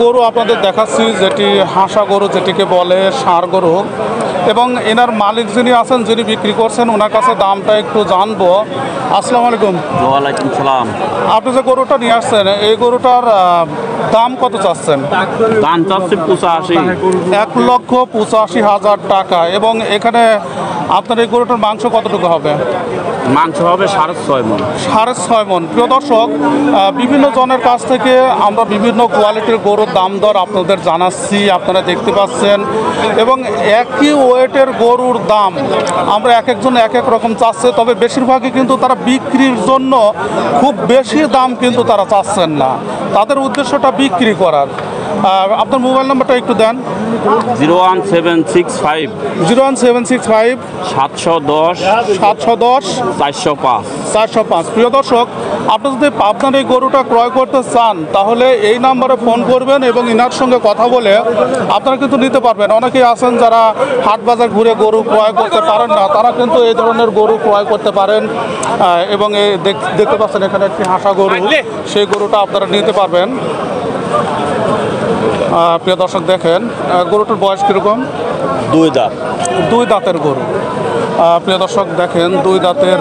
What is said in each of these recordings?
গরু আপনাদের দেখাচ্ছি, যেটি হাঁসা গরু যেটিকে বলে, ষাঁড় গরু, এবং এনার মালিক যিনি আছেন, যিনি বিক্রি করছেন, ওনার কাছে দামটা একটু জানবো। আসসালামু আলাইকুম। ওয়ালাইকুম সালাম। আপনি যে গরুটা নিয়ে আসছেন, এই গরুটার দাম কত চাচ্ছেন? দাম চাচ্ছি 85। 1,85,000 টাকা। এবং এখানে আপনার এই গরুটার মাংস কতটুকু হবে? মাংস হবে 6.5 মণ। 6.5 মণ। প্রিয় দর্শক, বিভিন্ন জনের কাছ থেকে আমরা বিভিন্ন কোয়ালিটির গরুর দাম দর আপনাদের জানাচ্ছি, আপনারা দেখতে পাচ্ছেন। এবং একই ওয়েটের গরুর দাম আমরা এক একজন এক এক রকম চাচ্ছে, তবে বেশিরভাগই কিন্তু তারা বিক্রির জন্য খুব বেশি দাম কিন্তু তারা চাচ্ছেন না, তাদের উদ্দেশ্যটা বিক্রি করার। আপনার মোবাইল নাম্বারটা একটু দেন। 01765 01765 710 710 405 405। প্রিয় দর্শক, আপনি যদি আপনার এই গরুটা ক্রয় করতে চান, তাহলে এই নাম্বারে ফোন করবেন এবং ইনার সঙ্গে কথা বলে আপনারা কিন্তু নিতে পারবেন। অনেকেই আছেন যারা হাট বাজার ঘুরে গরু ক্রয় করতে পারেন না, তারা কিন্তু এই ধরনের গরু ক্রয় করতে পারেন। এবং দেখতে পাচ্ছেন এখানে একটি হাঁসা গরু, সেই গরুটা আপনারা নিতে পারবেন। প্রিয় দর্শক, দেখেন গরুটার বয়স কীরকম? 2 দাঁত। 2 দাঁতের গরু। প্রিয় দর্শক, দেখেন 2 দাঁতের,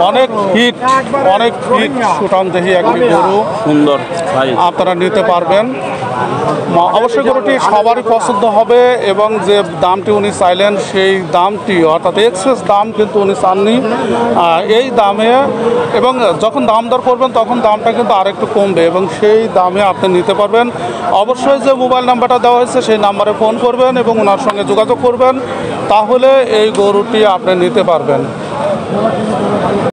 অনেক ফিট সুঠামদেহী একটি গরু, সুন্দর। আপনারা নিতে পারবেন। অবশ্যই গরুটি সবারই পছন্দ হবে, এবং যে দামটি উনি চাইলেন সেই দামটি, অর্থাৎ এক্সেস দাম কিন্তু উনি চাননি এই দামে। এবং যখন দাম দর করবেন তখন দামটা কিন্তু আরেকটু কমবে, এবং সেই দামে আপনি নিতে পারবেন। অবশ্যই যে মোবাইল নাম্বারটা দেওয়া হয়েছে সেই নাম্বারে ফোন করবেন এবং ওনার সঙ্গে যোগাযোগ করবেন, তাহলে এই গরুটি আপনি নিতে পারবেন।